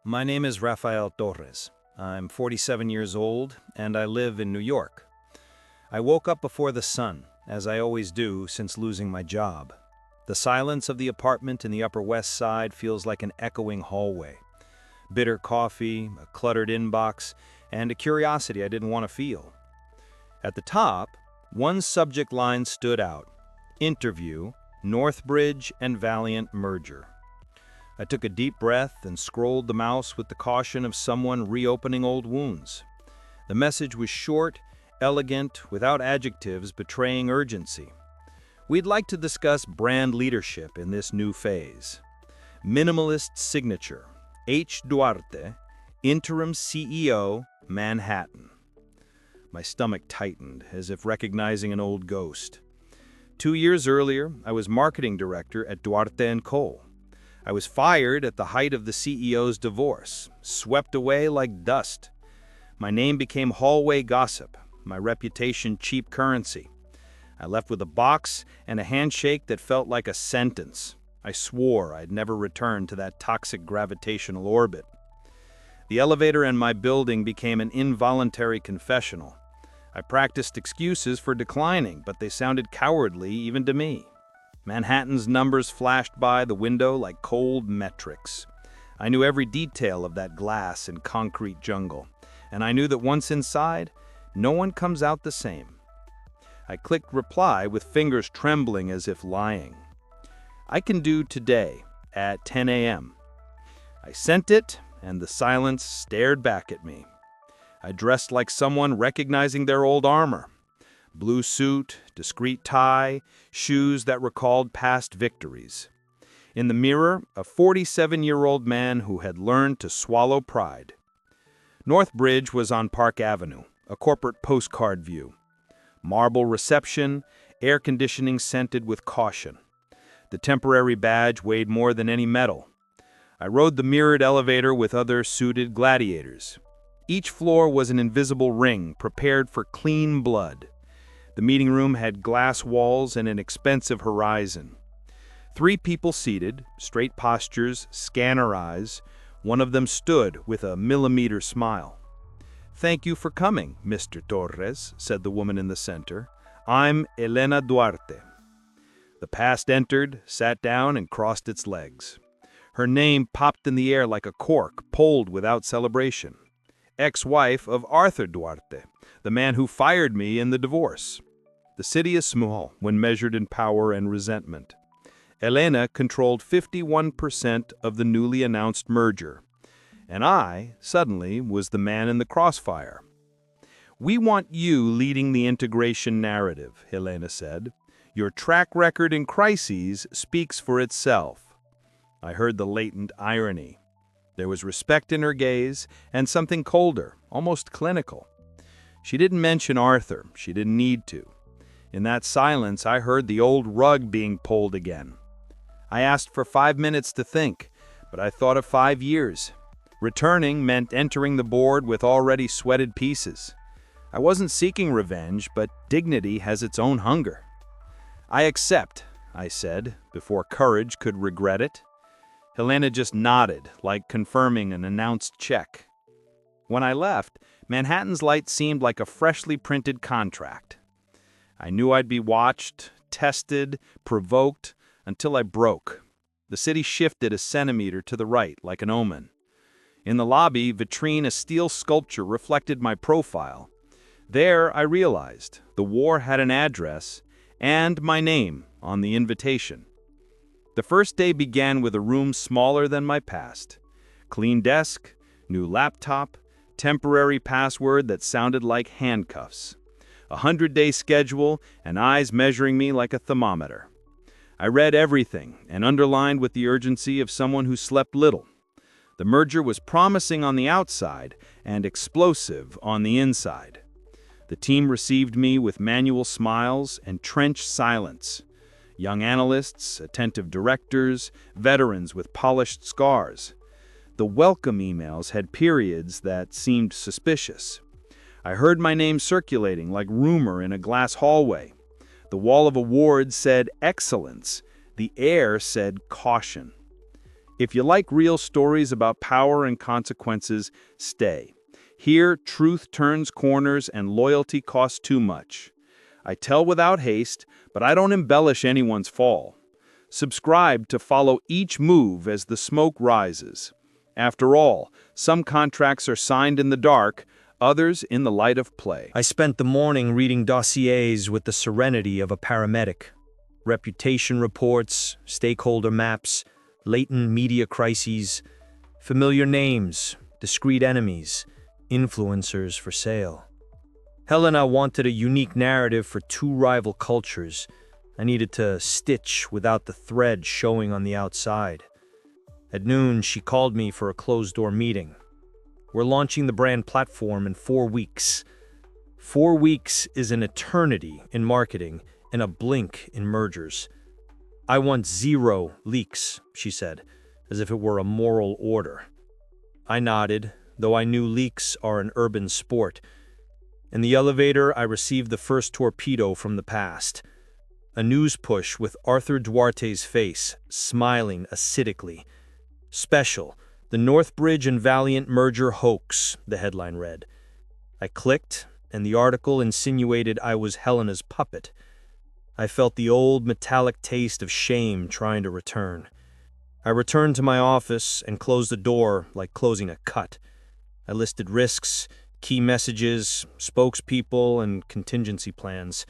My name is Rafael Torres. I'm 47 years old, and I live in New York. I woke up before the sun, as I always do since losing my job. The silence of the apartment in the Upper West Side feels like an echoing hallway. Bitter coffee, a cluttered inbox, and a curiosity I didn't want to feel. At the top, one subject line stood out: Interview, Northbridge and Valiant Merger. I took a deep breath and scrolled the mouse with the caution of someone reopening old wounds. The message was short, elegant, without adjectives betraying urgency. We'd like to discuss brand leadership in this new phase. Minimalist signature, H. Duarte, Interim CEO, Manhattan. My stomach tightened, as if recognizing an old ghost. 2 years earlier, I was marketing director at Duarte & Co. I was fired at the height of the CEO's divorce, swept away like dust. My name became hallway gossip, my reputation cheap currency. I left with a box and a handshake that felt like a sentence. I swore I'd never return to that toxic gravitational orbit. The elevator in my building became an involuntary confessional. I practiced excuses for declining, but they sounded cowardly even to me. Manhattan's numbers flashed by the window like cold metrics. I knew every detail of that glass and concrete jungle, and I knew that once inside, no one comes out the same. I clicked reply with fingers trembling as if lying. I can do today at 10 a.m. I sent it, and the silence stared back at me. I dressed like someone recognizing their old armor. Blue suit, discreet tie, shoes that recalled past victories. In the mirror, a 47-year-old man who had learned to swallow pride. Northbridge was on Park Avenue, a corporate postcard view. Marble reception, air conditioning scented with caution. The temporary badge weighed more than any metal. I rode the mirrored elevator with other suited gladiators. Each floor was an invisible ring prepared for clean blood. The meeting room had glass walls and an expensive horizon. 3 people seated, straight postures, scanner eyes. One of them stood with a millimeter smile. "Thank you for coming, Mr. Torres," said the woman in the center. "I'm Elena Duarte." The past entered, sat down, and crossed its legs. Her name popped in the air like a cork, pulled without celebration. Ex-wife of Arthur Duarte, the man who fired me in the divorce. The city is small when measured in power and resentment. Elena controlled 51% of the newly announced merger, and I, suddenly, was the man in the crossfire. "We want you leading the integration narrative," Elena said. "Your track record in crises speaks for itself." I heard the latent irony. There was respect in her gaze, and something colder, almost clinical. She didn't mention Arthur. She didn't need to. In that silence, I heard the old rug being pulled again. I asked for 5 minutes to think, but I thought of 5 years. Returning meant entering the board with already sweated pieces. I wasn't seeking revenge, but dignity has its own hunger. "I accept," I said, before courage could regret it. Helena just nodded, like confirming an announced check. When I left, Manhattan's light seemed like a freshly printed contract. I knew I'd be watched, tested, provoked, until I broke. The city shifted a centimeter to the right, like an omen. In the lobby, vitrine, a steel sculpture reflected my profile. There, I realized, the war had an address and my name on the invitation. The first day began with a room smaller than my past. Clean desk, new laptop, temporary password that sounded like handcuffs. A 100-day schedule and eyes measuring me like a thermometer. I read everything and underlined with the urgency of someone who slept little. The merger was promising on the outside and explosive on the inside. The team received me with manual smiles and trenched silence. Young analysts, attentive directors, veterans with polished scars. The welcome emails had periods that seemed suspicious. I heard my name circulating like rumor in a glass hallway. The wall of awards said excellence. The air said caution. If you like real stories about power and consequences, stay. Here, truth turns corners and loyalty costs too much. I tell without haste, but I don't embellish anyone's fall. Subscribe to follow each move as the smoke rises. After all, some contracts are signed in the dark, others in the light of play. I spent the morning reading dossiers with the serenity of a paramedic. Reputation reports, stakeholder maps, latent media crises, familiar names, discrete enemies, influencers for sale. Helena wanted a unique narrative for two rival cultures. I needed to stitch without the thread showing on the outside. At noon, she called me for a closed-door meeting. We're launching the brand platform in 4 weeks. 4 weeks is an eternity in marketing and a blink in mergers. I want 0 leaks, she said, as if it were a moral order. I nodded, though I knew leaks are an urban sport. In the elevator, I received the first torpedo from the past. A news push with Arthur Duarte's face, smiling acidically. Special, the Northbridge and Valiant merger hoax, the headline read. I clicked, and the article insinuated I was Helena's puppet. I felt the old metallic taste of shame trying to return. I returned to my office and closed the door like closing a cut. I listed risks, key messages, spokespeople, and contingency plans.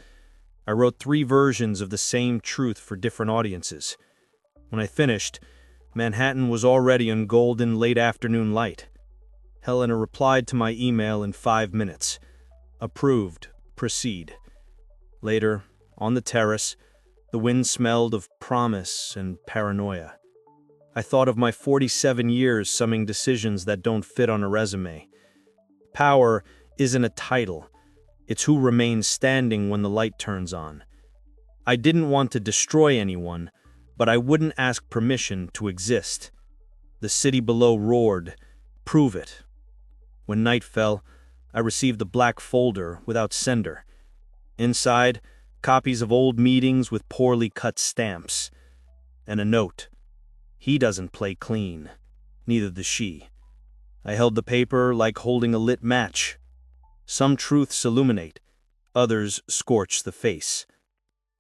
I wrote 3 versions of the same truth for different audiences. When I finished, Manhattan was already in golden late afternoon light. Helena replied to my email in 5 minutes. Approved. Proceed. Later, on the terrace, the wind smelled of promise and paranoia. I thought of my 47 years summing decisions that don't fit on a resume. Power isn't a title. It's who remains standing when the light turns on. I didn't want to destroy anyone, but I wouldn't ask permission to exist. The city below roared, "Prove it." When night fell, I received a black folder without sender. Inside, copies of old meetings with poorly cut stamps. And a note. He doesn't play clean. Neither does she. I held the paper like holding a lit match. Some truths illuminate, others scorch the face.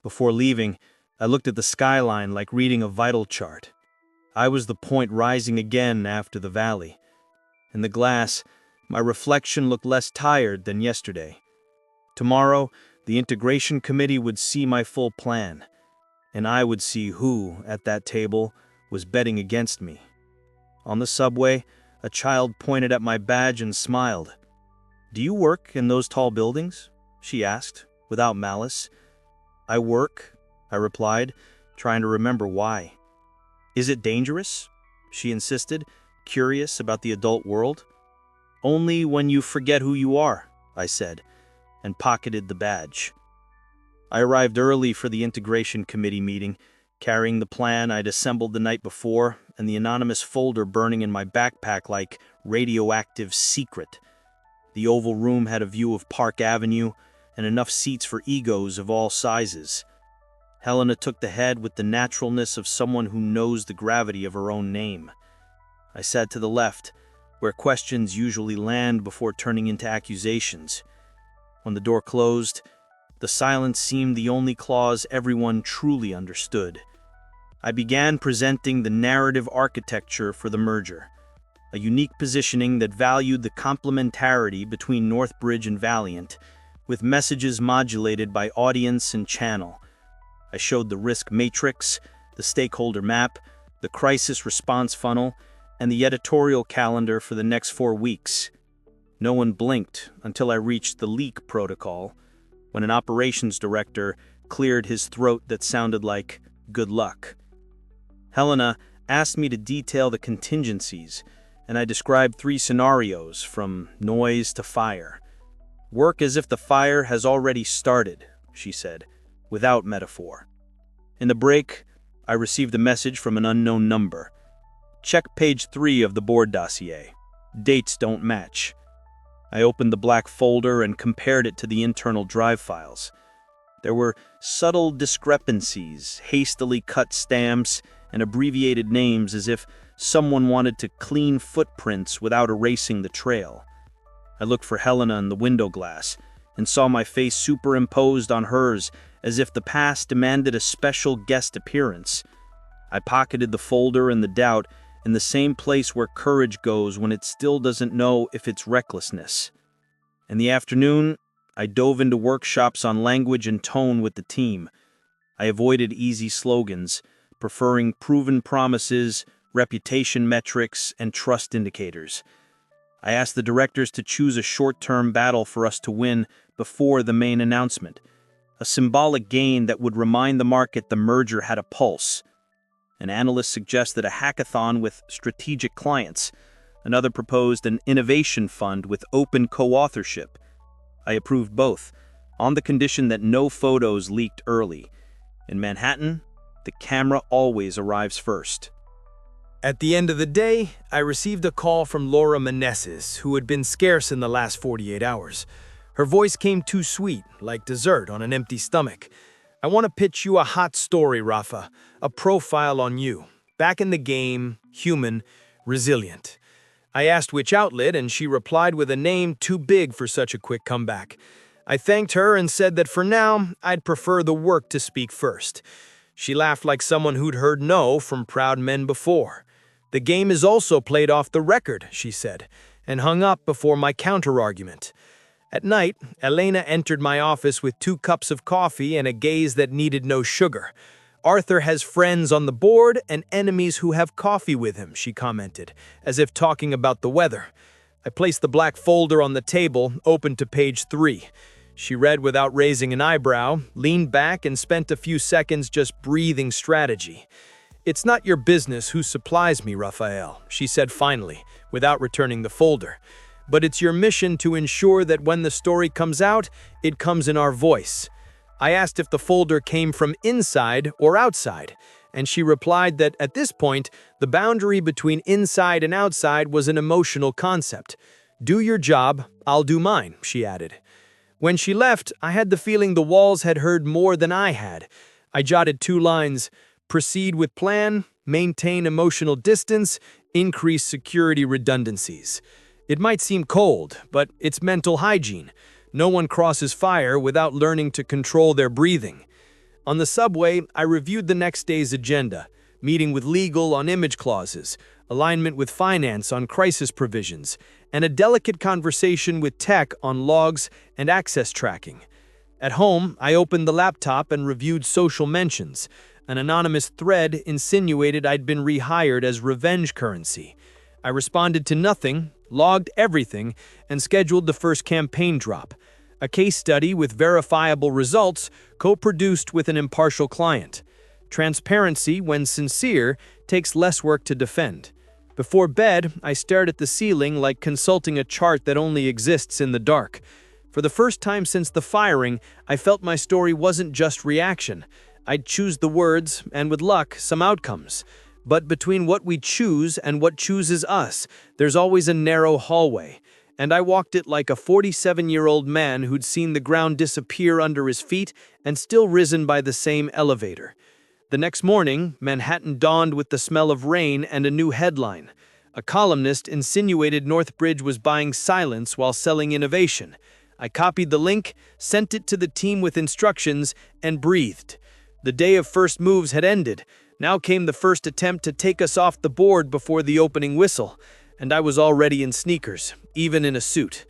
Before leaving, I looked at the skyline like reading a vital chart. I was the point rising again after the valley. In the glass, my reflection looked less tired than yesterday. Tomorrow, the integration committee would see my full plan, and I would see who, at that table, was betting against me. On the subway, a child pointed at my badge and smiled. "Do you work in those tall buildings?" she asked, without malice. "I work," I replied, trying to remember why. "Is it dangerous?" she insisted, curious about the adult world. "Only when you forget who you are," I said, and pocketed the badge. I arrived early for the integration committee meeting, carrying the plan I'd assembled the night before and the anonymous folder burning in my backpack like radioactive secret. The oval room had a view of Park Avenue and enough seats for egos of all sizes. Helena took the head with the naturalness of someone who knows the gravity of her own name. I sat to the left, where questions usually land before turning into accusations. When the door closed, the silence seemed the only clause everyone truly understood. I began presenting the narrative architecture for the merger, a unique positioning that valued the complementarity between Northbridge and Valiant, with messages modulated by audience and channel. I showed the risk matrix, the stakeholder map, the crisis response funnel, and the editorial calendar for the next 4 weeks. No one blinked until I reached the leak protocol, when an operations director cleared his throat that sounded like, "Good luck." Helena asked me to detail the contingencies, and I described 3 scenarios, from noise to fire. "Work as if the fire has already started," she said, without metaphor. In the break, I received a message from an unknown number. "Check page 3 of the board dossier. Dates don't match." I opened the black folder and compared it to the internal drive files. There were subtle discrepancies, hastily cut stamps, and abbreviated names as if someone wanted to clean footprints without erasing the trail. I looked for Helena in the window glass and saw my face superimposed on hers as if the past demanded a special guest appearance. I pocketed the folder and the doubt in the same place where courage goes when it still doesn't know if it's recklessness. In the afternoon, I dove into workshops on language and tone with the team. I avoided easy slogans, preferring proven promises, reputation metrics, and trust indicators. I asked the directors to choose a short-term battle for us to win before the main announcement, a symbolic gain that would remind the market the merger had a pulse. An analyst suggested a hackathon with strategic clients. Another proposed an innovation fund with open co-authorship. I approved both, on the condition that no photos leaked early. In Manhattan, the camera always arrives first. At the end of the day, I received a call from Laura Meneses, who had been scarce in the last 48 hours. Her voice came too sweet, like dessert on an empty stomach. "I want to pitch you a hot story, Rafa, a profile on you. Back in the game, human, resilient." I asked which outlet, and she replied with a name too big for such a quick comeback. I thanked her and said that for now, I'd prefer the work to speak first. She laughed like someone who'd heard no from proud men before. "The game is also played off the record," she said, and hung up before my counter-argument. At night, Elena entered my office with 2 cups of coffee and a gaze that needed no sugar. "Arthur has friends on the board and enemies who have coffee with him," she commented, as if talking about the weather. I placed the black folder on the table, open to page 3. She read without raising an eyebrow, leaned back, and spent a few seconds just breathing strategy. "It's not your business who supplies me, Rafael," she said finally, without returning the folder. "But it's your mission to ensure that when the story comes out, it comes in our voice." I asked if the folder came from inside or outside, and she replied that at this point, the boundary between inside and outside was an emotional concept. "Do your job, I'll do mine," she added. When she left, I had the feeling the walls had heard more than I had. I jotted 2 lines: proceed with plan, maintain emotional distance, increase security redundancies. It might seem cold, but it's mental hygiene. No one crosses fire without learning to control their breathing. On the subway, I reviewed the next day's agenda, meeting with legal on image clauses, alignment with finance on crisis provisions, and a delicate conversation with tech on logs and access tracking. At home, I opened the laptop and reviewed social mentions. An anonymous thread insinuated I'd been rehired as revenge currency. I responded to nothing, logged everything, and scheduled the first campaign drop. A case study with verifiable results, co-produced with an impartial client. Transparency, when sincere, takes less work to defend. Before bed, I stared at the ceiling like consulting a chart that only exists in the dark. For the first time since the firing, I felt my story wasn't just reaction. I'd choose the words, and with luck, some outcomes. But between what we choose and what chooses us, there's always a narrow hallway. And I walked it like a 47-year-old man who'd seen the ground disappear under his feet and still risen by the same elevator. The next morning, Manhattan dawned with the smell of rain and a new headline. A columnist insinuated Northbridge was buying silence while selling innovation. I copied the link, sent it to the team with instructions, and breathed. The day of first moves had ended. Now came the first attempt to take us off the board before the opening whistle, and I was already in sneakers, even in a suit.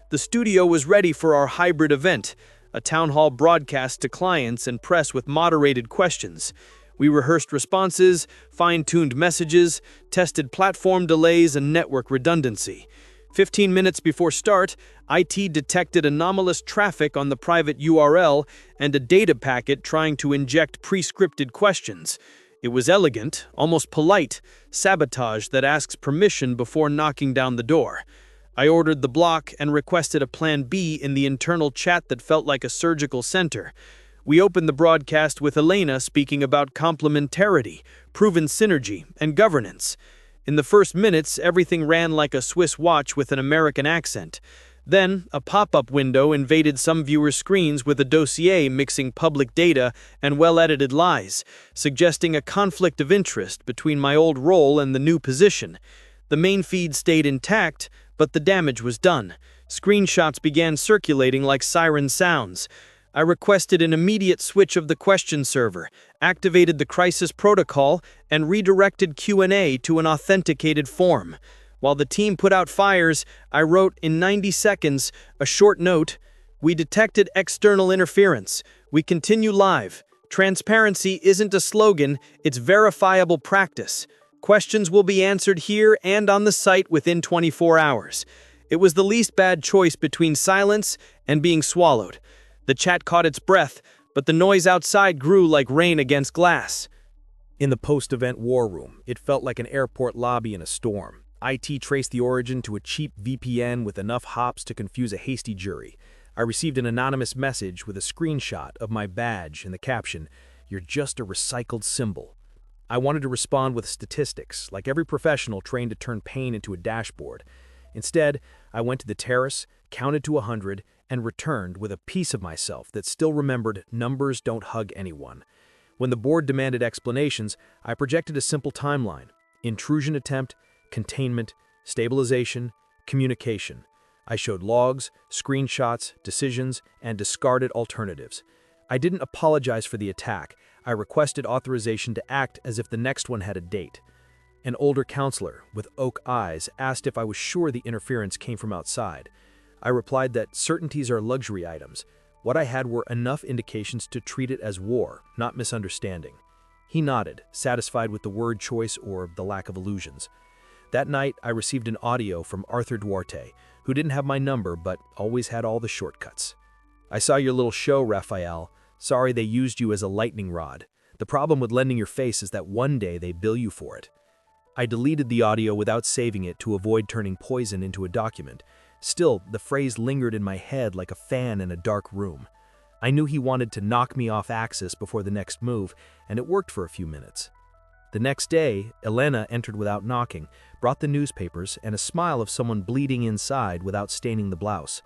The studio was ready for our hybrid event, a town hall broadcast to clients and press with moderated questions. We rehearsed responses, fine-tuned messages, tested platform delays and network redundancy. 15 minutes before start, IT detected anomalous traffic on the private URL and a data packet trying to inject pre-scripted questions. It was elegant, almost polite, sabotage that asks permission before knocking down the door. I ordered the block and requested a plan B in the internal chat that felt like a surgical center. We opened the broadcast with Elena speaking about complementarity, proven synergy, and governance. In the first minutes, everything ran like a Swiss watch with an American accent. Then, a pop-up window invaded some viewers' screens with a dossier mixing public data and well-edited lies, suggesting a conflict of interest between my old role and the new position. The main feed stayed intact, but the damage was done. Screenshots began circulating like siren sounds. I requested an immediate switch of the question server, activated the crisis protocol, and redirected Q&A to an authenticated form. While the team put out fires, I wrote in 90 seconds a short note. We detected external interference. We continue live. Transparency isn't a slogan, it's verifiable practice. Questions will be answered here and on the site within 24 hours. It was the least bad choice between silence and being swallowed. The chat caught its breath, but the noise outside grew like rain against glass. In the post-event war room, it felt like an airport lobby in a storm. IT traced the origin to a cheap VPN with enough hops to confuse a hasty jury. I received an anonymous message with a screenshot of my badge and the caption, "You're just a recycled symbol." I wanted to respond with statistics, like every professional trained to turn pain into a dashboard. Instead, I went to the terrace, counted to 100, and returned with a piece of myself that still remembered numbers don't hug anyone. When the board demanded explanations, I projected a simple timeline: intrusion attempt, containment, stabilization, communication. I showed logs, screenshots, decisions, and discarded alternatives. I didn't apologize for the attack. I requested authorization to act as if the next one had a date. An older counselor with oak eyes asked if I was sure the interference came from outside. I replied that certainties are luxury items. What I had were enough indications to treat it as war, not misunderstanding. He nodded, satisfied with the word choice or the lack of illusions. That night, I received an audio from Arthur Duarte, who didn't have my number but always had all the shortcuts. "I saw your little show, Rafael. Sorry they used you as a lightning rod. The problem with lending your face is that one day they bill you for it." I deleted the audio without saving it to avoid turning poison into a document. Still, the phrase lingered in my head like a fan in a dark room. I knew he wanted to knock me off axis before the next move, and it worked for a few minutes. The next day, Elena entered without knocking, brought the newspapers, and a smile of someone bleeding inside without staining the blouse.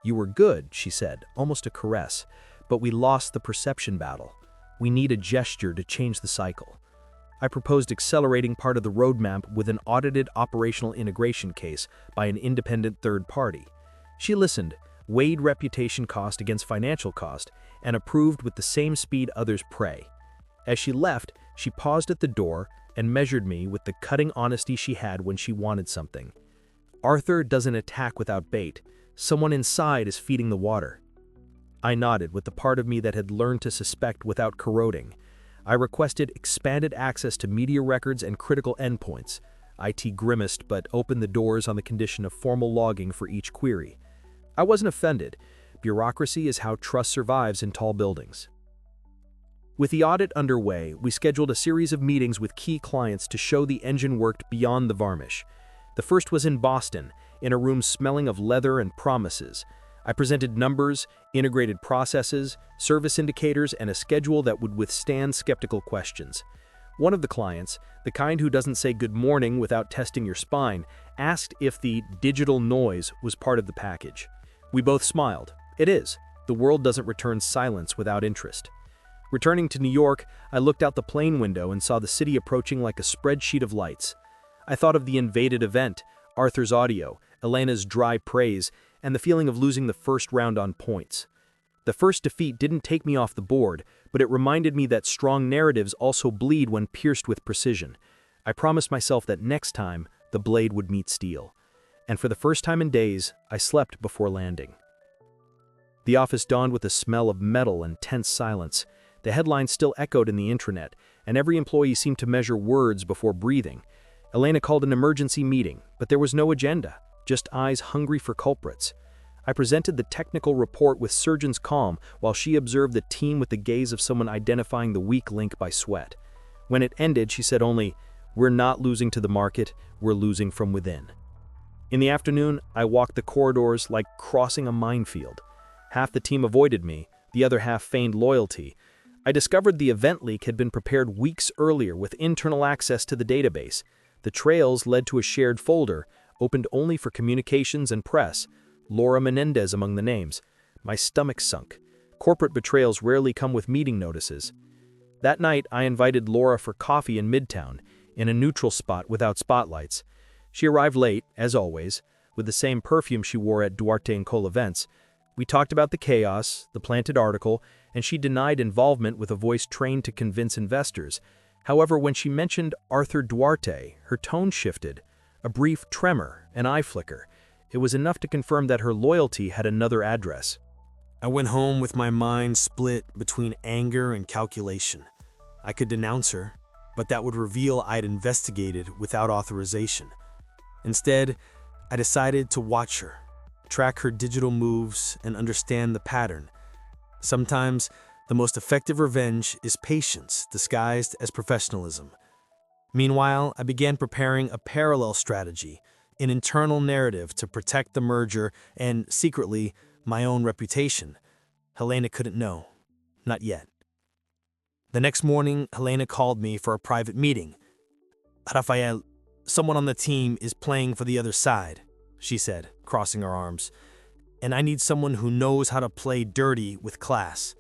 "You were good," she said, almost a caress, "but we lost the perception battle. We need a gesture to change the cycle." I proposed accelerating part of the roadmap with an audited operational integration case by an independent third party. She listened, weighed reputation cost against financial cost, and approved with the same speed others pray. As she left, she paused at the door and measured me with the cutting honesty she had when she wanted something. "Arthur doesn't attack without bait. Someone inside is feeding the water." I nodded with the part of me that had learned to suspect without corroding. I requested expanded access to media records and critical endpoints. IT grimaced but opened the doors on the condition of formal logging for each query. I wasn't offended. Bureaucracy is how trust survives in tall buildings. With the audit underway, we scheduled a series of meetings with key clients to show the engine worked beyond the varnish. The first was in Boston, in a room smelling of leather and promises. I presented numbers, integrated processes, service indicators, and a schedule that would withstand skeptical questions. One of the clients, the kind who doesn't say good morning without testing your spine, asked if the digital noise was part of the package. We both smiled. It is. The world doesn't return silence without interest. Returning to New York, I looked out the plane window and saw the city approaching like a spreadsheet of lights. I thought of the invaded event, Arthur's audio, Elena's dry praise, and the feeling of losing the first round on points. The first defeat didn't take me off the board, but it reminded me that strong narratives also bleed when pierced with precision. I promised myself that next time, the blade would meet steel. And for the first time in days, I slept before landing. The office dawned with a smell of metal and tense silence. The headlines still echoed in the intranet, and every employee seemed to measure words before breathing. Elena called an emergency meeting, but there was no agenda, just eyes hungry for culprits. I presented the technical report with surgeon's calm while she observed the team with the gaze of someone identifying the weak link by sweat. When it ended, she said only, "We're not losing to the market, we're losing from within." In the afternoon, I walked the corridors like crossing a minefield. Half the team avoided me, the other half feigned loyalty. I discovered the event leak had been prepared weeks earlier with internal access to the database. The trails led to a shared folder, opened only for communications and press. Laura Menendez among the names. My stomach sunk. Corporate betrayals rarely come with meeting notices. That night, I invited Laura for coffee in Midtown, in a neutral spot without spotlights. She arrived late, as always, with the same perfume she wore at Duarte & Cole events. We talked about the chaos, the planted article, and she denied involvement with a voice trained to convince investors. However, when she mentioned Arthur Duarte, her tone shifted. A brief tremor, an eye flicker. It was enough to confirm that her loyalty had another address. I went home with my mind split between anger and calculation. I could denounce her, but that would reveal I'd investigated without authorization. Instead, I decided to watch her, track her digital moves, and understand the pattern. Sometimes, the most effective revenge is patience disguised as professionalism. Meanwhile, I began preparing a parallel strategy, an internal narrative to protect the merger and, secretly, my own reputation. Helena couldn't know. Not yet. The next morning, Helena called me for a private meeting. "Rafael, someone on the team is playing for the other side," she said, crossing her arms. "And I need someone who knows how to play dirty with class."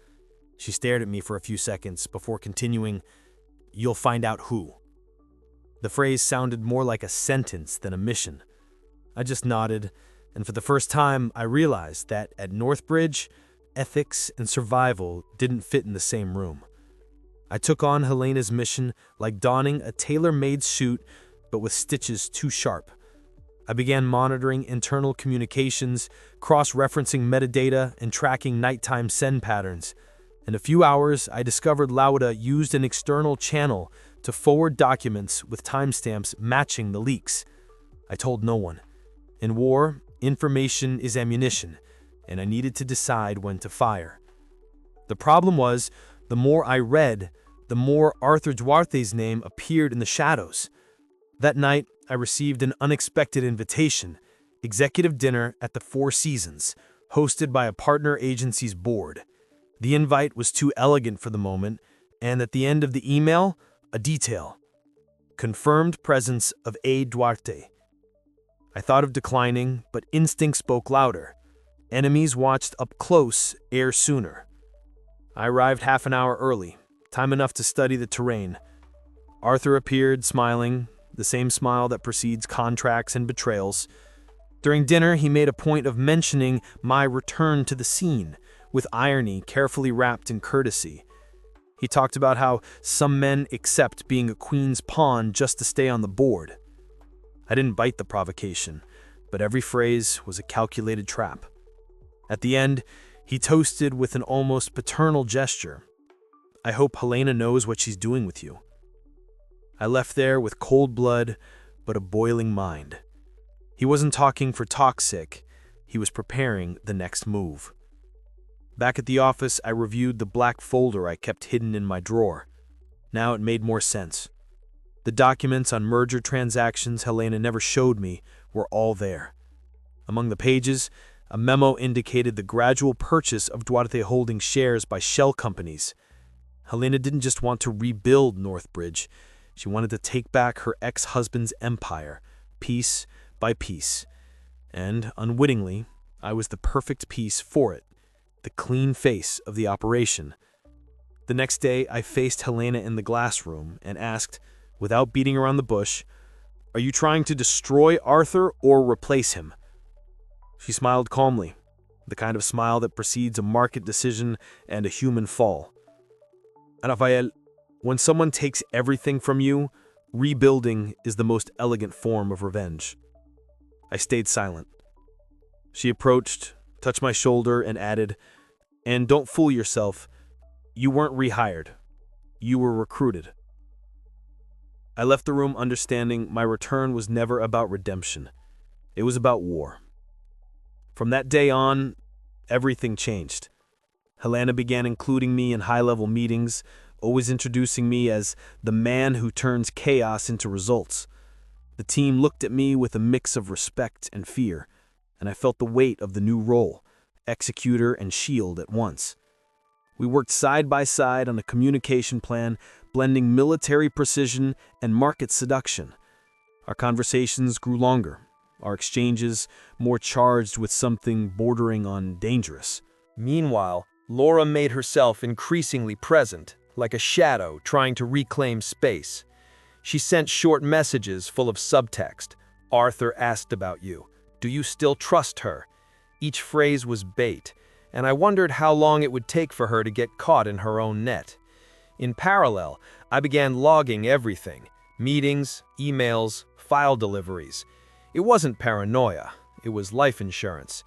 She stared at me for a few seconds before continuing, "You'll find out who." The phrase sounded more like a sentence than a mission. I just nodded, and for the first time, I realized that at Northbridge, ethics and survival didn't fit in the same room. I took on Helena's mission like donning a tailor-made suit, but with stitches too sharp. I began monitoring internal communications, cross-referencing metadata, and tracking nighttime send patterns. In a few hours, I discovered Lauda used an external channel to forward documents with timestamps matching the leaks. I told no one. In war, information is ammunition, and I needed to decide when to fire. The problem was, the more I read, the more Arthur Duarte's name appeared in the shadows. That night, I received an unexpected invitation, executive dinner at the Four Seasons, hosted by a partner agency's board. The invite was too elegant for the moment, and at the end of the email, a detail. Confirmed presence of A. Duarte. I thought of declining, but instinct spoke louder. Enemies watched up close ere sooner. I arrived half an hour early, time enough to study the terrain. Arthur appeared, smiling, the same smile that precedes contracts and betrayals. During dinner, he made a point of mentioning my return to the scene, with irony carefully wrapped in courtesy. He talked about how some men accept being a queen's pawn just to stay on the board. I didn't bite the provocation, but every phrase was a calculated trap. At the end, he toasted with an almost paternal gesture. "I hope Helena knows what she's doing with you." I left there with cold blood, but a boiling mind. He wasn't talking for talk's sake. He was preparing the next move. Back at the office, I reviewed the black folder I kept hidden in my drawer. Now it made more sense. The documents on merger transactions Helena never showed me were all there. Among the pages, a memo indicated the gradual purchase of Duarte Holdings shares by shell companies. Helena didn't just want to rebuild Northbridge. She wanted to take back her ex-husband's empire, piece by piece. And, unwittingly, I was the perfect piece for it, the clean face of the operation. The next day, I faced Helena in the glass room and asked, without beating around the bush, "Are you trying to destroy Arthur or replace him?" She smiled calmly, the kind of smile that precedes a market decision and a human fall. "Rafael, when someone takes everything from you, rebuilding is the most elegant form of revenge." I stayed silent. She approached, touched my shoulder, and added, "And don't fool yourself. You weren't rehired. You were recruited." I left the room understanding my return was never about redemption. It was about war. From that day on, everything changed. Helena began including me in high-level meetings, always introducing me as the man who turns chaos into results. The team looked at me with a mix of respect and fear, and I felt the weight of the new role, executor and shield at once. We worked side by side on a communication plan, blending military precision and market seduction. Our conversations grew longer, our exchanges more charged with something bordering on dangerous. Meanwhile, Laura made herself increasingly present, like a shadow trying to reclaim space. She sent short messages full of subtext. Arthur asked about you. Do you still trust her? Each phrase was bait, and I wondered how long it would take for her to get caught in her own net. In parallel, I began logging everything: meetings, emails, file deliveries. It wasn't paranoia, it was life insurance.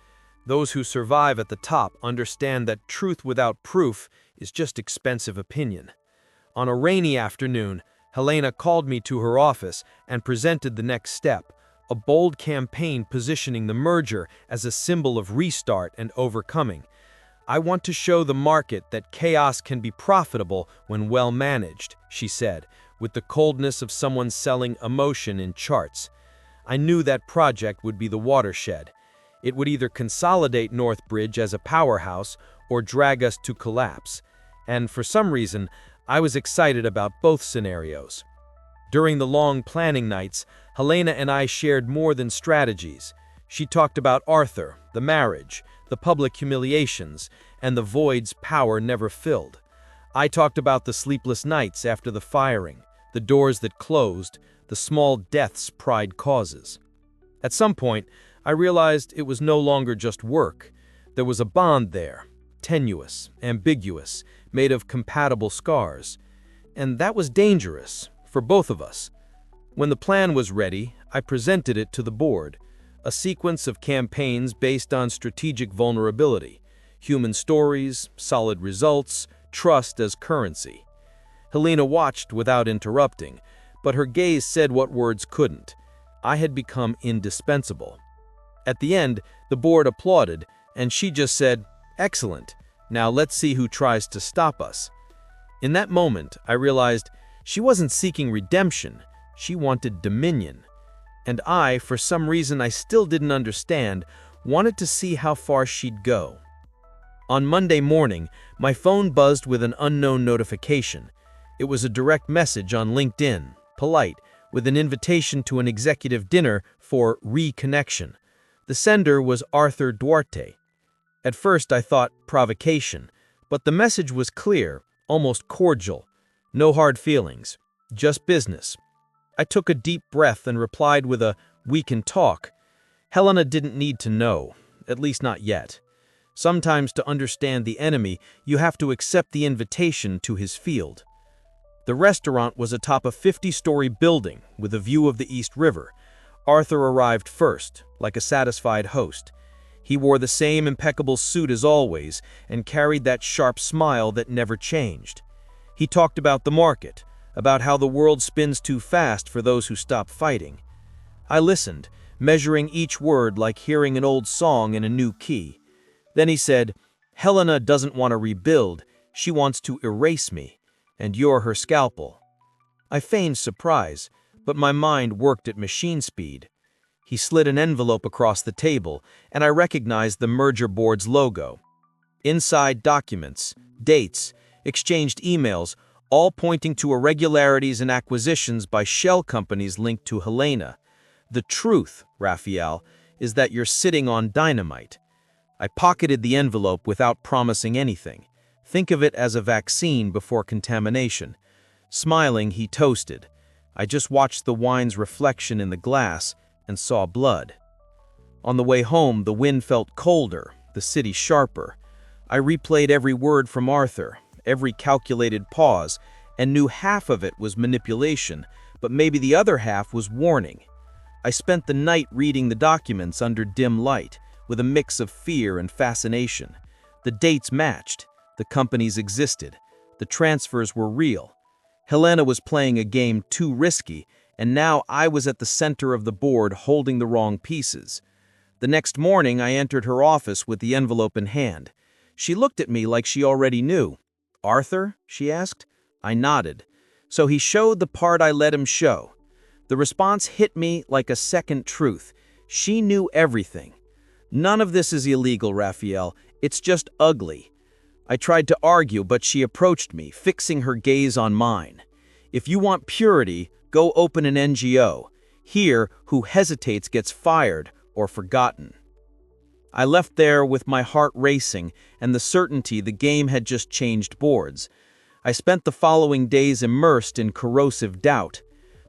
Those who survive at the top understand that truth without proof is just expensive opinion. On a rainy afternoon, Helena called me to her office and presented the next step, a bold campaign positioning the merger as a symbol of restart and overcoming. I want to show the market that chaos can be profitable when well managed, she said, with the coldness of someone selling emotion in charts. I knew that project would be the watershed. It would either consolidate Northbridge as a powerhouse or drag us to collapse. And for some reason, I was excited about both scenarios. During the long planning nights, Helena and I shared more than strategies. She talked about Arthur, the marriage, the public humiliations, and the voids power never filled. I talked about the sleepless nights after the firing, the doors that closed, the small deaths pride causes. At some point, I realized it was no longer just work. There was a bond there, tenuous, ambiguous, made of compatible scars. And that was dangerous, for both of us. When the plan was ready, I presented it to the board, a sequence of campaigns based on strategic vulnerability, human stories, solid results, trust as currency. Helena watched without interrupting, but her gaze said what words couldn't. I had become indispensable. At the end, the board applauded, and she just said, "Excellent. Now let's see who tries to stop us." In that moment, I realized she wasn't seeking redemption, she wanted dominion. And I, for some reason I still didn't understand, wanted to see how far she'd go. On Monday morning, my phone buzzed with an unknown notification. It was a direct message on LinkedIn, polite, with an invitation to an executive dinner for reconnection. The sender was Arthur Duarte. At first I thought provocation, but the message was clear, almost cordial. No hard feelings, just business. I took a deep breath and replied with a, "We can talk." Helena didn't need to know, at least not yet. Sometimes to understand the enemy, you have to accept the invitation to his field. The restaurant was atop a 50-story building with a view of the East River. Arthur arrived first, like a satisfied host. He wore the same impeccable suit as always and carried that sharp smile that never changed. He talked about the market, about how the world spins too fast for those who stop fighting. I listened, measuring each word like hearing an old song in a new key. Then he said, "Helena doesn't want to rebuild, she wants to erase me, and you're her scalpel." I feigned surprise, but my mind worked at machine speed. He slid an envelope across the table, and I recognized the merger board's logo. Inside, documents, dates, exchanged emails, all pointing to irregularities and acquisitions by shell companies linked to Helena. The truth, Rafael, is that you're sitting on dynamite. I pocketed the envelope without promising anything. Think of it as a vaccine before contamination. Smiling, he toasted. I just watched the wine's reflection in the glass and saw blood. On the way home, the wind felt colder, the city sharper. I replayed every word from Arthur, every calculated pause, and knew half of it was manipulation, but maybe the other half was warning. I spent the night reading the documents under dim light, with a mix of fear and fascination. The dates matched, the companies existed, the transfers were real. Helena was playing a game too risky, and now I was at the center of the board holding the wrong pieces. The next morning, I entered her office with the envelope in hand. She looked at me like she already knew. "Arthur?" she asked. I nodded. So he showed the part I let him show. The response hit me like a second truth. She knew everything. "None of this is illegal, Rafael. It's just ugly." I tried to argue, but she approached me, fixing her gaze on mine. "If you want purity, go open an NGO. Here, who hesitates gets fired or forgotten. I left there with my heart racing and the certainty the game had just changed boards. I spent the following days immersed in corrosive doubt.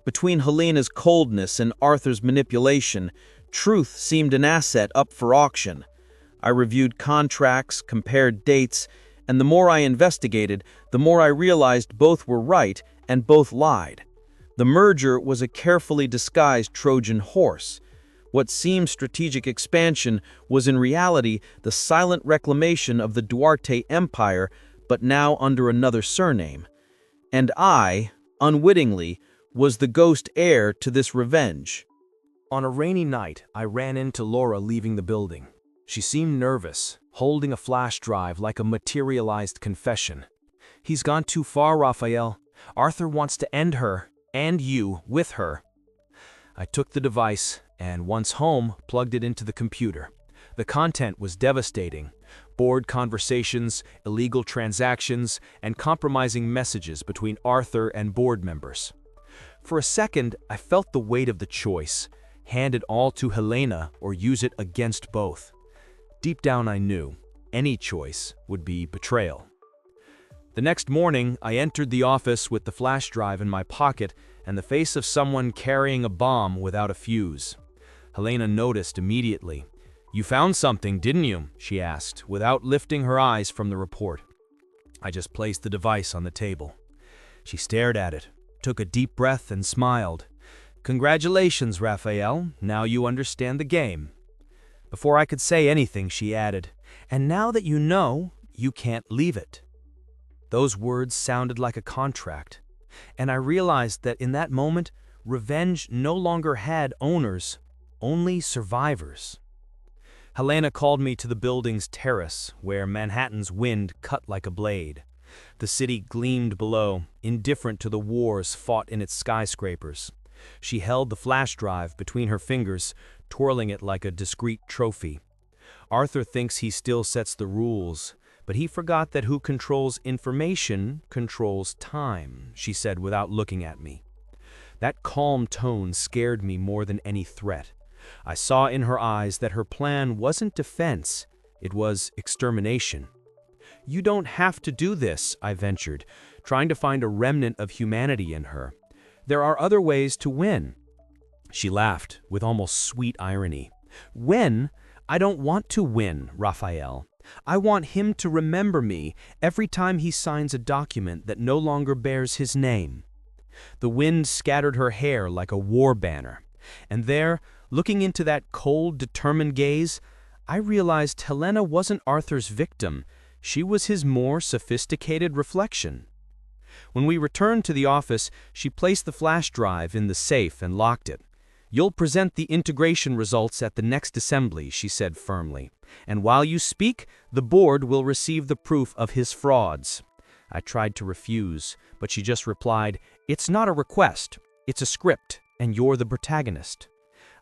Between Helena's coldness and Arthur's manipulation, truth seemed an asset up for auction. I reviewed contracts, compared dates, and the more I investigated, the more I realized both were right and both lied. The merger was a carefully disguised Trojan horse. What seemed strategic expansion was in reality the silent reclamation of the Duarte Empire, but now under another surname. And I, unwittingly, was the ghost heir to this revenge. On a rainy night, I ran into Laura leaving the building. She seemed nervous, holding a flash drive like a materialized confession. "He's gone too far, Rafael. Arthur wants to end her, and you, with her." I took the device and, once home, plugged it into the computer. The content was devastating. Board conversations, illegal transactions, and compromising messages between Arthur and board members. For a second, I felt the weight of the choice: hand it all to Helena or use it against both. Deep down I knew any choice would be betrayal. The next morning, I entered the office with the flash drive in my pocket and the face of someone carrying a bomb without a fuse. Helena noticed immediately. "You found something, didn't you?" she asked, without lifting her eyes from the report. I just placed the device on the table. She stared at it, took a deep breath, and smiled. "Congratulations, Rafael. Now you understand the game." Before I could say anything, she added, "And now that you know, you can't leave it." Those words sounded like a contract, and I realized that in that moment, revenge no longer had owners, only survivors. Helena called me to the building's terrace, where Manhattan's wind cut like a blade. The city gleamed below, indifferent to the wars fought in its skyscrapers. She held the flash drive between her fingers, twirling it like a discreet trophy. "Arthur thinks he still sets the rules, but he forgot that who controls information controls time," she said without looking at me. That calm tone scared me more than any threat. I saw in her eyes that her plan wasn't defense, it was extermination. "You don't have to do this," I ventured, trying to find a remnant of humanity in her. "There are other ways to win." She laughed with almost sweet irony. "Win? I don't want to win, Rafael. I want him to remember me every time he signs a document that no longer bears his name." The wind scattered her hair like a war banner, and there, looking into that cold, determined gaze, I realized Helena wasn't Arthur's victim. She was his more sophisticated reflection. When we returned to the office, she placed the flash drive in the safe and locked it. "You'll present the integration results at the next assembly," she said firmly. "And while you speak, the board will receive the proof of his frauds." I tried to refuse, but she just replied, "It's not a request, it's a script, and you're the protagonist."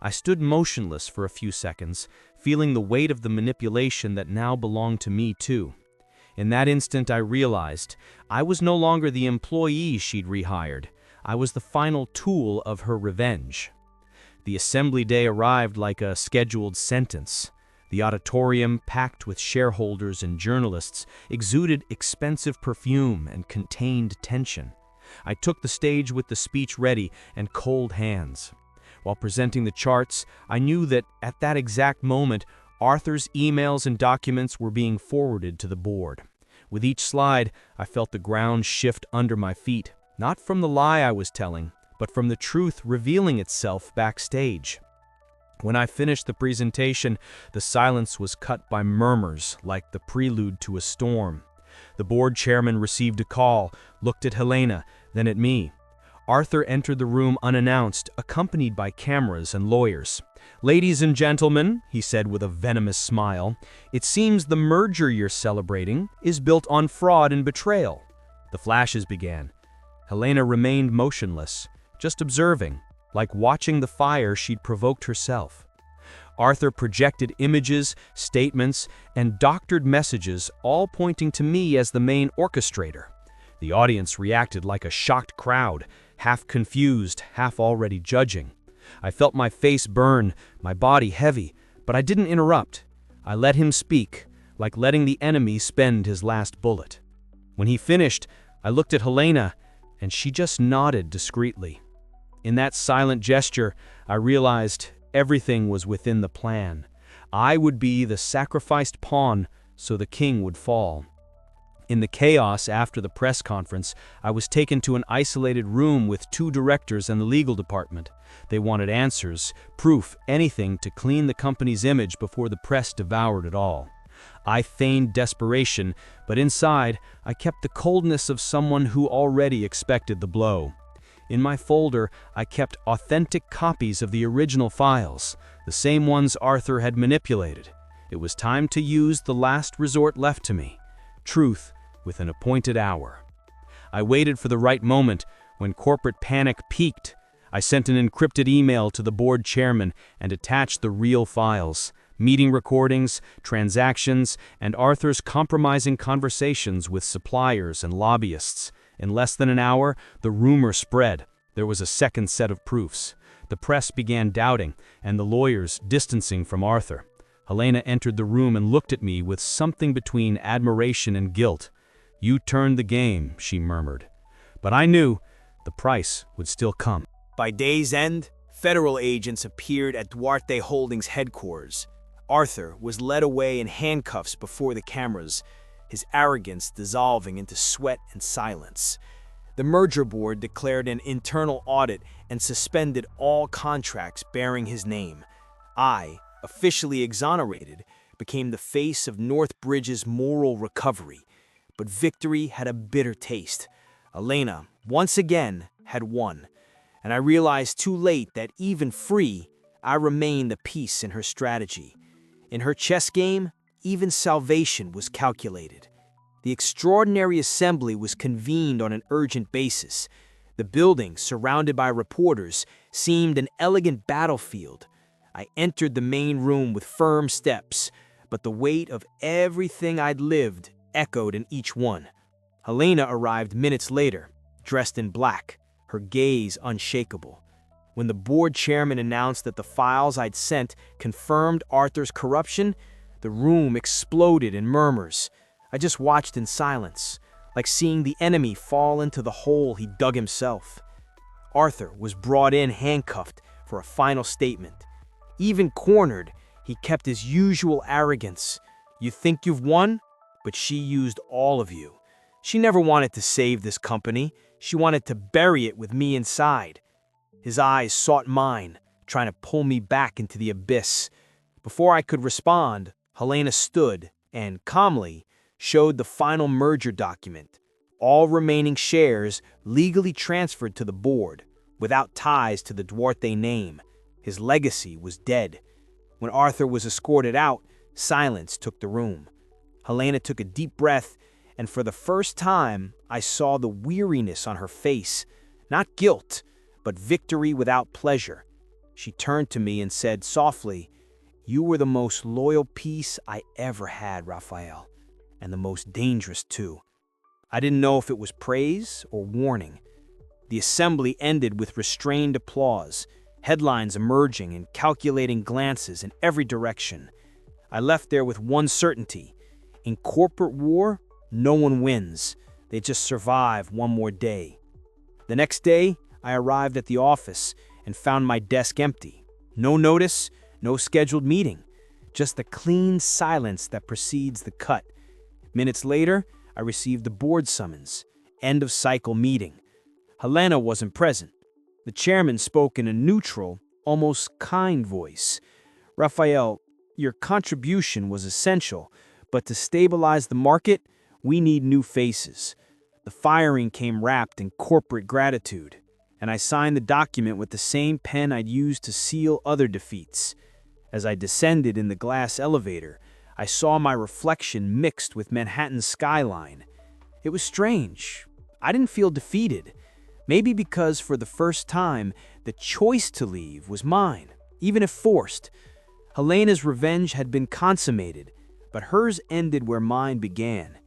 I stood motionless for a few seconds, feeling the weight of the manipulation that now belonged to me too. In that instant I realized I was no longer the employee she'd rehired. I was the final tool of her revenge. The assembly day arrived like a scheduled sentence. The auditorium, packed with shareholders and journalists, exuded expensive perfume and contained tension. I took the stage with the speech ready and cold hands. While presenting the charts, I knew that at that exact moment, Arthur's emails and documents were being forwarded to the board. With each slide, I felt the ground shift under my feet, not from the lie I was telling, but from the truth revealing itself backstage. When I finished the presentation, the silence was cut by murmurs like the prelude to a storm. The board chairman received a call, looked at Helena, then at me. Arthur entered the room unannounced, accompanied by cameras and lawyers. "Ladies and gentlemen," he said with a venomous smile, "it seems the merger you're celebrating is built on fraud and betrayal." The flashes began. Helena remained motionless, just observing, like watching the fire she'd provoked herself. Arthur projected images, statements, and doctored messages, all pointing to me as the main orchestrator. The audience reacted like a shocked crowd, half confused, half already judging. I felt my face burn, my body heavy, but I didn't interrupt. I let him speak, like letting the enemy spend his last bullet. When he finished, I looked at Helena, and she just nodded discreetly. In that silent gesture, I realized everything was within the plan. I would be the sacrificed pawn so the king would fall. In the chaos after the press conference, I was taken to an isolated room with 2 directors and the legal department. They wanted answers, proof, anything to clean the company's image before the press devoured it all. I feigned desperation, but inside, I kept the coldness of someone who already expected the blow. In my folder, I kept authentic copies of the original files, the same ones Arthur had manipulated. It was time to use the last resort left to me, truth with an appointed hour. I waited for the right moment. When corporate panic peaked, I sent an encrypted email to the board chairman and attached the real files, meeting recordings, transactions, and Arthur's compromising conversations with suppliers and lobbyists. In less than an hour, the rumor spread. There was a second set of proofs. The press began doubting, and the lawyers distancing from Arthur. Helena entered the room and looked at me with something between admiration and guilt. "You turned the game," she murmured. But I knew the price would still come. By day's end, federal agents appeared at Duarte Holdings headquarters. Arthur was led away in handcuffs before the cameras, his arrogance dissolving into sweat and silence. The merger board declared an internal audit and suspended all contracts bearing his name. I, officially exonerated, became the face of Northbridge's moral recovery. But victory had a bitter taste. Helena, once again, had won. And I realized too late that even free, I remained the piece in her strategy. In her chess game, even salvation was calculated. The extraordinary assembly was convened on an urgent basis. The building, surrounded by reporters, seemed an elegant battlefield. I entered the main room with firm steps, but the weight of everything I'd lived echoed in each one. Helena arrived minutes later, dressed in black, her gaze unshakable. When the board chairman announced that the files I'd sent confirmed Arthur's corruption, the room exploded in murmurs. I just watched in silence, like seeing the enemy fall into the hole he dug himself. Arthur was brought in handcuffed for a final statement. Even cornered, he kept his usual arrogance. "You think you've won? But she used all of you. She never wanted to save this company. She wanted to bury it with me inside." His eyes sought mine, trying to pull me back into the abyss. Before I could respond, Helena stood and, calmly, showed the final merger document. All remaining shares legally transferred to the board, without ties to the Duarte name. His legacy was dead. When Arthur was escorted out, silence took the room. Helena took a deep breath, and for the first time, I saw the weariness on her face. Not guilt, but victory without pleasure. She turned to me and said softly, "You were the most loyal piece I ever had, Rafael, and the most dangerous too." I didn't know if it was praise or warning. The assembly ended with restrained applause, headlines emerging and calculating glances in every direction. I left there with one certainty. In corporate war, no one wins. They just survive one more day. The next day, I arrived at the office and found my desk empty. No notice, no scheduled meeting. Just the clean silence that precedes the cut. Minutes later, I received the board summons. End of cycle meeting. Helena wasn't present. The chairman spoke in a neutral, almost kind voice. "Rafael, your contribution was essential, but to stabilize the market, we need new faces." The firing came wrapped in corporate gratitude, and I signed the document with the same pen I'd used to seal other defeats. As I descended in the glass elevator, I saw my reflection mixed with Manhattan's skyline. It was strange. I didn't feel defeated. Maybe because for the first time, the choice to leave was mine, even if forced. Helena's revenge had been consummated, but hers ended where mine began.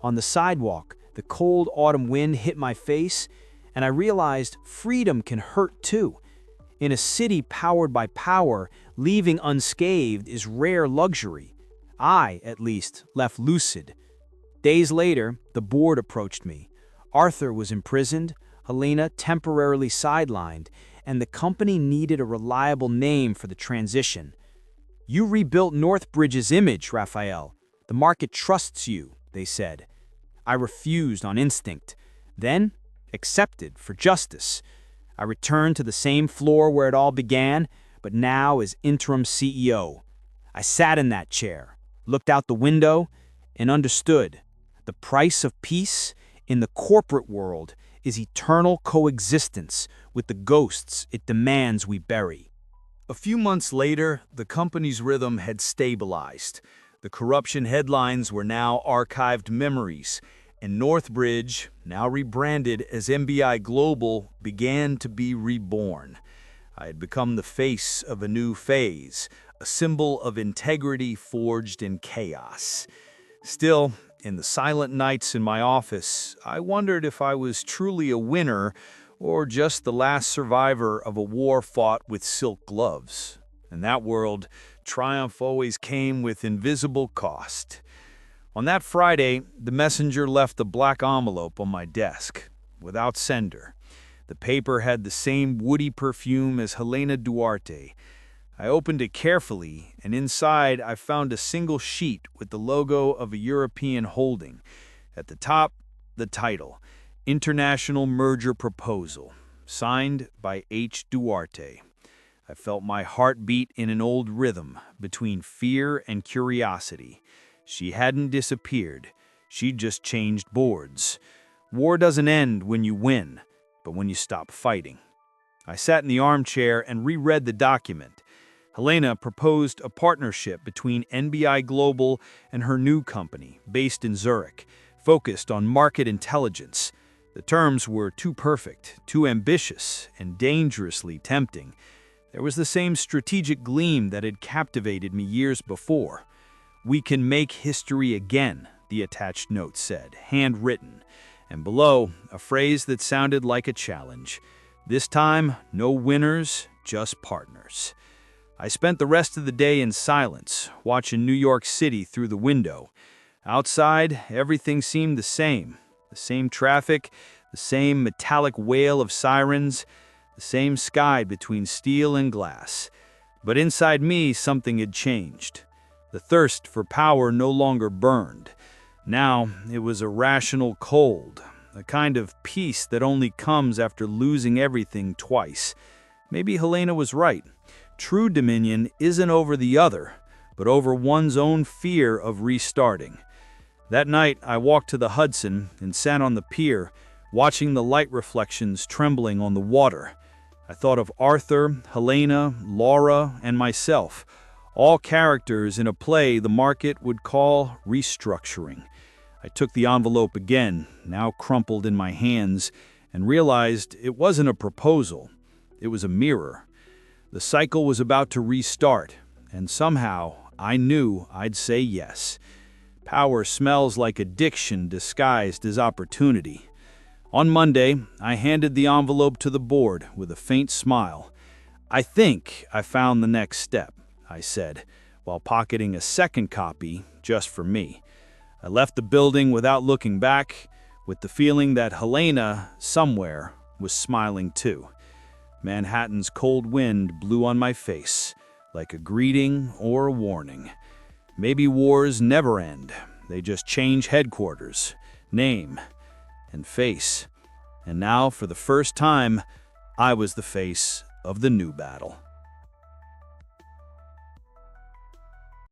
On the sidewalk, the cold autumn wind hit my face, and I realized freedom can hurt too. In a city powered by power, leaving unscathed is rare luxury. I, at least, left lucid. Days later, the board approached me. Arthur was imprisoned, Helena temporarily sidelined, and the company needed a reliable name for the transition. "You rebuilt Northbridge's image, Rafael. The market trusts you," they said. I refused on instinct, then accepted for justice. I returned to the same floor where it all began, but now as interim CEO. I sat in that chair, looked out the window, and understood. The price of peace in the corporate world is eternal coexistence with the ghosts it demands we bury. A few months later, the company's rhythm had stabilized. The corruption headlines were now archived memories, and Northbridge, now rebranded as MBI Global, began to be reborn. I had become the face of a new phase, a symbol of integrity forged in chaos. Still, in the silent nights in my office, I wondered if I was truly a winner or just the last survivor of a war fought with silk gloves. In that world, triumph always came with invisible cost. On that Friday, the messenger left a black envelope on my desk, without sender. The paper had the same woody perfume as Helena Duarte. I opened it carefully, and inside I found a single sheet with the logo of a European holding. At the top, the title, International Merger Proposal, signed by H. Duarte. I felt my heart beat in an old rhythm between fear and curiosity. She hadn't disappeared. She'd just changed boards. War doesn't end when you win, but when you stop fighting. I sat in the armchair and reread the document. Helena proposed a partnership between NBI Global and her new company, based in Zurich, focused on market intelligence. The terms were too perfect, too ambitious, and dangerously tempting. There was the same strategic gleam that had captivated me years before. "We can make history again," the attached note said, handwritten, and below, a phrase that sounded like a challenge. This time, no winners, just partners. I spent the rest of the day in silence, watching New York City through the window. Outside, everything seemed the same traffic, the same metallic wail of sirens, the same sky between steel and glass. But inside me, something had changed. The thirst for power no longer burned. Now, it was a rational cold, a kind of peace that only comes after losing everything twice. Maybe Helena was right. True dominion isn't over the other, but over one's own fear of restarting. That night, I walked to the Hudson and sat on the pier, watching the light reflections trembling on the water. I thought of Arthur, Helena, Laura, and myself, all characters in a play the market would call restructuring. I took the envelope again, now crumpled in my hands, and realized it wasn't a proposal. It was a mirror. The cycle was about to restart, and somehow I knew I'd say yes. Power smells like addiction disguised as opportunity. On Monday, I handed the envelope to the board with a faint smile. "I think I found the next step," I said, while pocketing a second copy just for me. I left the building without looking back, with the feeling that Helena, somewhere, was smiling too. Manhattan's cold wind blew on my face, like a greeting or a warning. Maybe wars never end. They just change headquarters, name, and face. And now, for the first time, I was the face of the new battle.